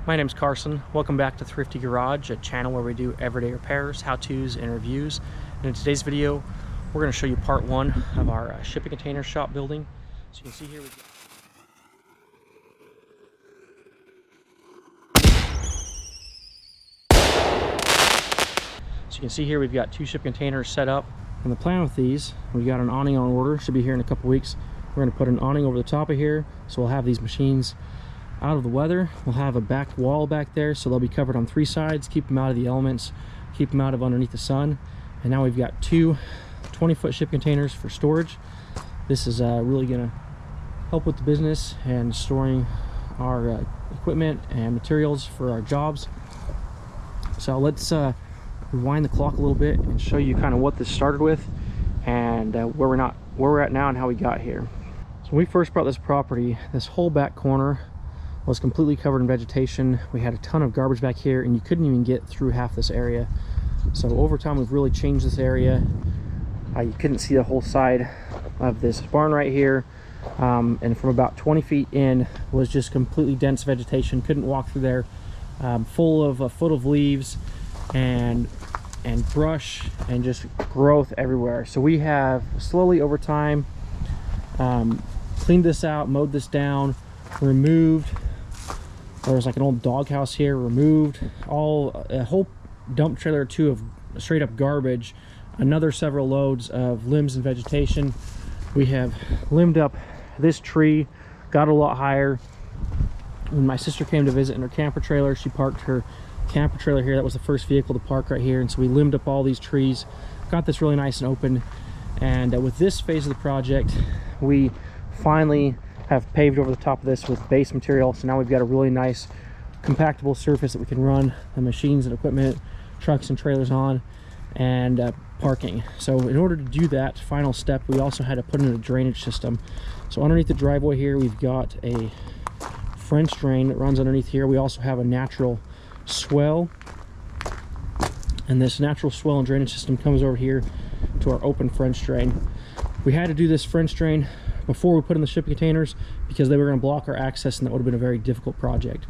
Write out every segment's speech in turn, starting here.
My name's Carson. Welcome back to Thrifty Garage, a channel where we do everyday repairs, how-tos, and reviews. And in today's video, we're going to show you part one of our shipping container shop building. So you can see here we've got two shipping containers set up. And the plan with these, we've got an awning on order, should be here in a couple weeks. We're going to put an awning over the top of here, so we'll have these machines out of the weather. We'll have a back wall back there, so they'll be covered on three sides, keep them out of the elements, keep them out of underneath the sun. And now we've got two 20-foot shipping containers for storage. This is really going to help with the business and storing our equipment and materials for our jobs. So let's rewind the clock a little bit and show you kind of what this started with and where we're at now and how we got here. So when we first bought this property, this whole back corner was completely covered in vegetation. We had a ton of garbage back here and you couldn't even get through half this area. So over time we've really changed this area. You couldn't see the whole side of this barn right here, and from about 20 feet in was just completely dense vegetation. Couldn't walk through there, full of a foot of leaves and brush and just growth everywhere. So we have slowly over time cleaned this out, mowed this down, removed, there's like an old doghouse here, removed a whole dump trailer or two of straight up garbage, another several loads of limbs and vegetation. We have limbed up this tree, got a lot higher. When my sister came to visit in her camper trailer, she parked her camper trailer here. That was the first vehicle to park right here, and so we limbed up all these trees, got this really nice and open. And with this phase of the project, we finally have paved over the top of this with base material. So now we've got a really nice compactable surface that we can run the machines and equipment, trucks and trailers on, and parking. So in order to do that final step, we also had to put in a drainage system. So underneath the driveway here, we've got a French drain that runs underneath here. We also have a natural swell, and this natural swell and drainage system comes over here to our open French drain. We had to do this French drain before we put in the shipping containers because they were going to block our access, and that would have been a very difficult project.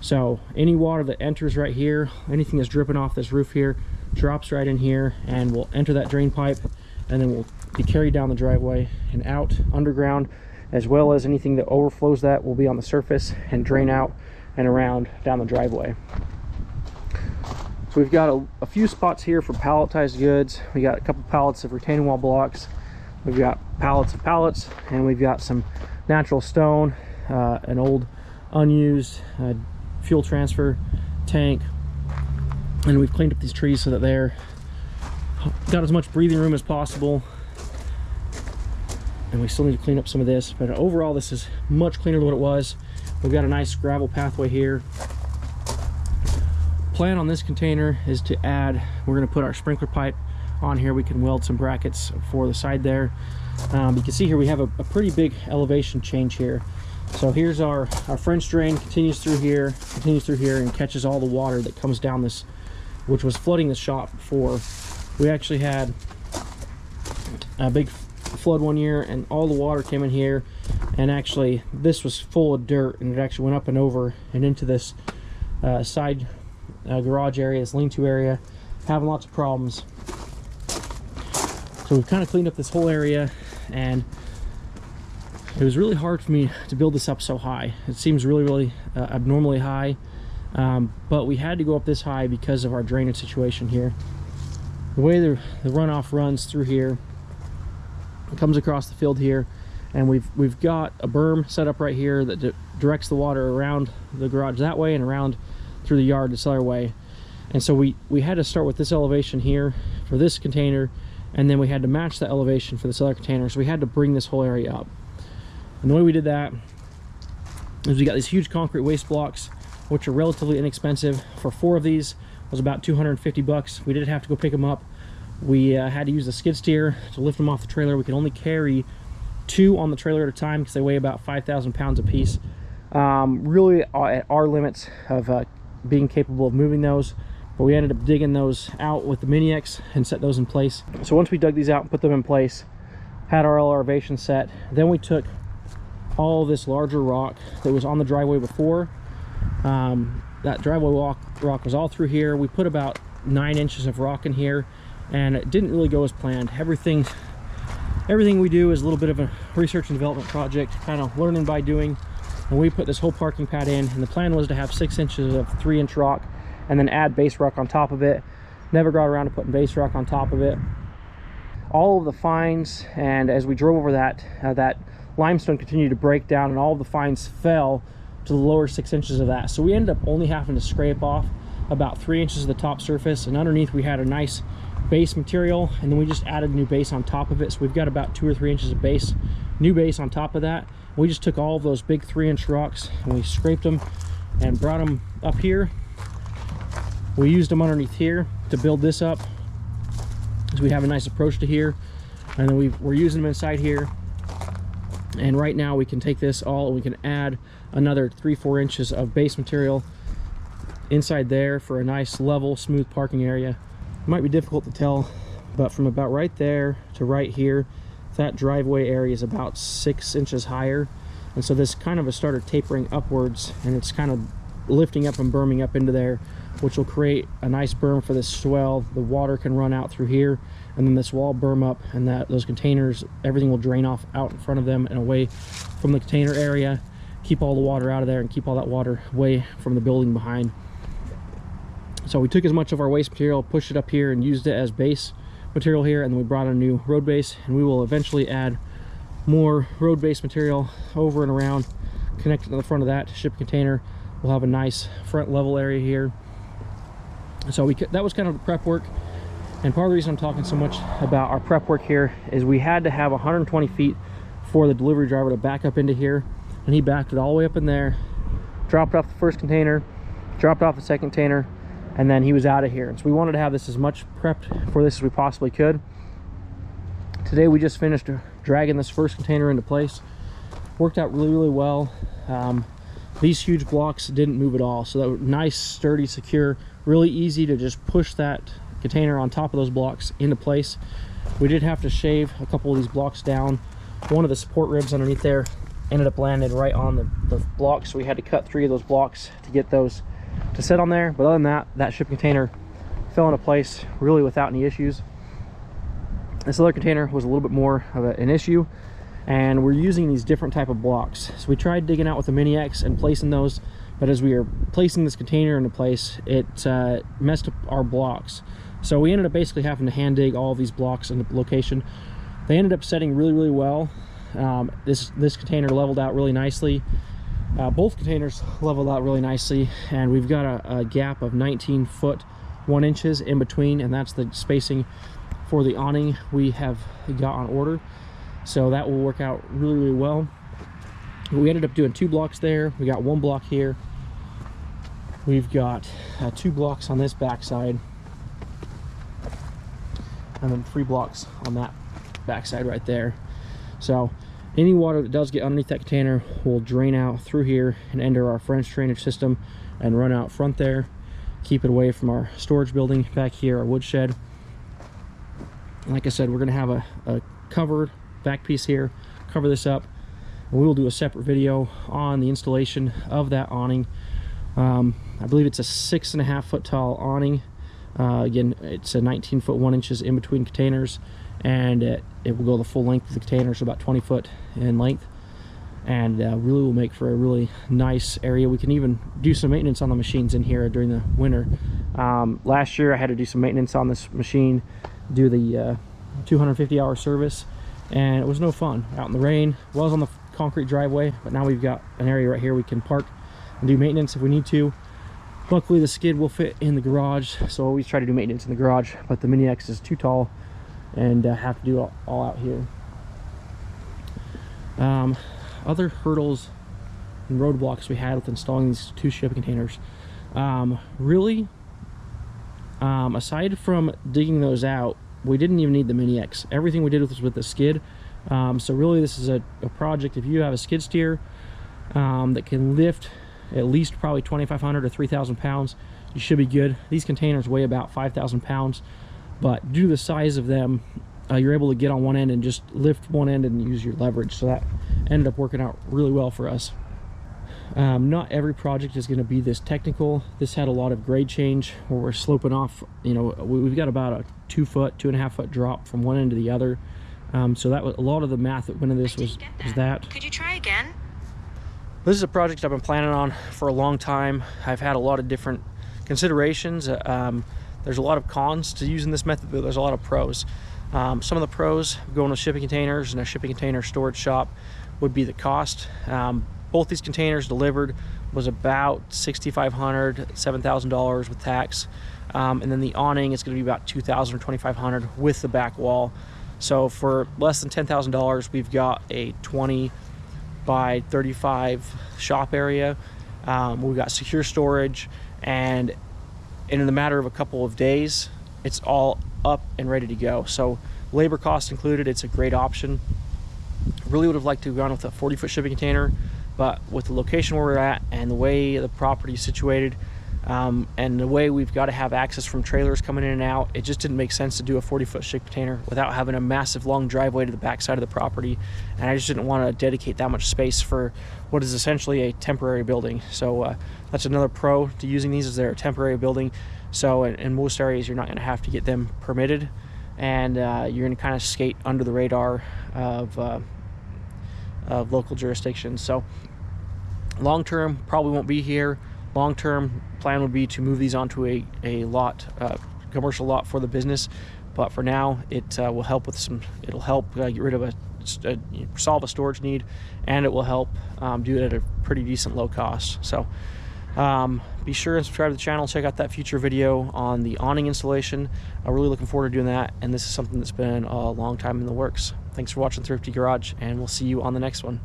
So any water that enters right here, anything that's dripping off this roof here, drops right in here and will enter that drain pipe, and then will be carried down the driveway and out underground, as well as anything that overflows that will be on the surface and drain out and around down the driveway. So we've got a few spots here for palletized goods. We got a couple pallets of retaining wall blocks. We've got pallets of pallets, and we've got some natural stone, an old unused fuel transfer tank, and we've cleaned up these trees so that they're got as much breathing room as possible. And we still need to clean up some of this, but overall this is much cleaner than what it was. We've got a nice gravel pathway here. Plan on this container is to add, we're going to put our sprinkler pipe on here. We can weld some brackets for the side there. You can see here we have a pretty big elevation change here. So here's our French drain, continues through here, and catches all the water that comes down this, which was flooding the shop before. We actually had a big flood one year and all the water came in here, and actually this was full of dirt, and it actually went up and over and into this side garage area, this lean-to area, having lots of problems. So we've kind of cleaned up this whole area, and it was really hard for me to build this up so high. It seems really abnormally high, but we had to go up this high because of our drainage situation here. The way the runoff runs through here, it comes across the field here, and we've got a berm set up right here that directs the water around the garage that way and around through the yard this other way. And so we had to start with this elevation here for this container, and then we had to match the elevation for this other container. So we had to bring this whole area up. And the way we did that is we got these huge concrete waste blocks, which are relatively inexpensive. For 4 of these was about 250 bucks. We did have to go pick them up. We had to use the skid steer to lift them off the trailer. We could only carry 2 on the trailer at a time because they weigh about 5,000 pounds a piece. Really at our limits of being capable of moving those, but we ended up digging those out with the Mini-X and set those in place. So once we dug these out and put them in place, had our elevation set, then we took all this larger rock that was on the driveway before That driveway rock was all through here. We put about 9 inches of rock in here, and it didn't really go as planned. Everything we do is a little bit of a research and development project, kind of learning by doing. And we put this whole parking pad in, and the plan was to have 6 inches of 3-inch rock and then add base rock on top of it. Never got around to putting base rock on top of it. All of the fines, and as we drove over that, that limestone continued to break down, and all of the fines fell to the lower 6 inches of that. So we ended up only having to scrape off about 3 inches of the top surface, and underneath we had a nice base material, and then we just added new base on top of it. So we've got about 2 or 3 inches of base, new base on top of that. We just took all of those big 3-inch rocks and we scraped them and brought them up here. We used them underneath here to build this up, so we have a nice approach to here, and then we're using them inside here. And right now we can take this all and we can add another 3-4 inches of base material inside there for a nice level smooth parking area. It might be difficult to tell, but from about right there to right here, that driveway area is about 6 inches higher, and so this kind of started tapering upwards, and it's kind of lifting up and berming up into there, which will create a nice berm for this swell. The water can run out through here, and then this wall berm up, and those containers, everything will drain off out in front of them and away from the container area, keep all the water out of there and keep all that water away from the building behind. So we took as much of our waste material, pushed it up here, and used it as base material here, and then we brought in a new road base, and we will eventually add more road base material over and around, connected to the front of that shipping container. We'll have a nice front level area here. So that was kind of the prep work, and part of the reason I'm talking so much about our prep work here is we had to have 120 feet for the delivery driver to back up into here, and he backed it all the way up in there, dropped off the first container, dropped off the second container, and then he was out of here. And so we wanted to have this as much prepped for this as we possibly could. Today we just finished dragging this first container into place. Worked out really well. These huge blocks didn't move at all, so that was nice, sturdy, secure, really easy to just push that container on top of those blocks into place. We did have to shave a couple of these blocks down. One of the support ribs underneath there ended up landing right on the block, so we had to cut 3 of those blocks to get those to sit on there. But other than that, that shipping container fell into place really without any issues. This other container was a little bit more of an issue, and we're using these different type of blocks. So we tried digging out with the Mini X and placing those, but as we were placing this container into place, it messed up our blocks. So we ended up basically having to hand dig all of these blocks into location. They ended up setting really well. This container leveled out really nicely. Both containers leveled out really nicely, and we've got a gap of 19 foot 1 inches in between, and that's the spacing for the awning we have got on order. So that will work out really well. We ended up doing 2 blocks there. We got 1 block here. We've got 2 blocks on this back side, and then 3 blocks on that back side right there. So any water that does get underneath that container will drain out through here and enter our French drainage system and run out front there, keep it away from our storage building back here, our wood shed. Like I said, we're going to have a covered back piece here, cover this up, and we will do a separate video on the installation of that awning. I believe it's a 6.5 foot tall awning. Again, it's a 19 foot 1 inches in between containers, and it will go the full length of the container, so about 20 foot in length, and really will make for a really nice area. We can even do some maintenance on the machines in here during the winter. Last year I had to do some maintenance on this machine, do the 250-hour service, and it was no fun out in the rain. It was on the concrete driveway, but now we've got an area right here we can park and do maintenance if we need to. Luckily the skid will fit in the garage, so I always try to do maintenance in the garage, but the Mini X is too tall and have to do all out here. Other hurdles and roadblocks we had with installing these 2 shipping containers, really, aside from digging those out, we didn't even need the Mini X. Everything we did was with the skid. So really this is a project, if you have a skid steer that can lift at least probably 2,500 to 3,000 pounds, you should be good. These containers weigh about 5,000 pounds, but due to the size of them, you're able to get on one end and just lift one end and use your leverage. So that ended up working out really well for us. Not every project is going to be this technical. This had a lot of grade change where we're sloping off. You know, we've got about a 2 foot, 2.5 foot drop from one end to the other. So that was a lot of the math that went into this was that. Could you try again? This is a project I've been planning on for a long time. I've had a lot of different considerations. There's a lot of cons to using this method, but there's a lot of pros. Some of the pros going with shipping containers and a shipping container storage shop would be the cost. Both these containers delivered was about $6,500, $7,000 with tax. And then the awning is going to be about $2,000 or $2,500 with the back wall. So for less than $10,000, we've got a 20 by 35 shop area. We've got secure storage, and in the matter of a couple of days, it's all up and ready to go. So labor cost included, it's a great option. Really would have liked to have gone with a 40-foot shipping container, but with the location where we're at and the way the property is situated, and the way we've got to have access from trailers coming in and out, it just didn't make sense to do a 40-foot shipping container without having a massive long driveway to the back side of the property. And I just didn't want to dedicate that much space for what is essentially a temporary building. So that's another pro to using these, is they're a temporary building. So in most areas, you're not going to have to get them permitted, and you're going to kind of skate under the radar of local jurisdictions. So long term, probably won't be here. Long term plan would be to move these onto a lot, commercial lot for the business. But for now, it will help with some. It'll help get rid of solve a storage need, and it will help do it at a pretty decent low cost. So be sure and subscribe to the channel. Check out that future video on the awning installation. I'm really looking forward to doing that, and this is something that's been a long time in the works. Thanks for watching Thrifty Garage, and we'll see you on the next one.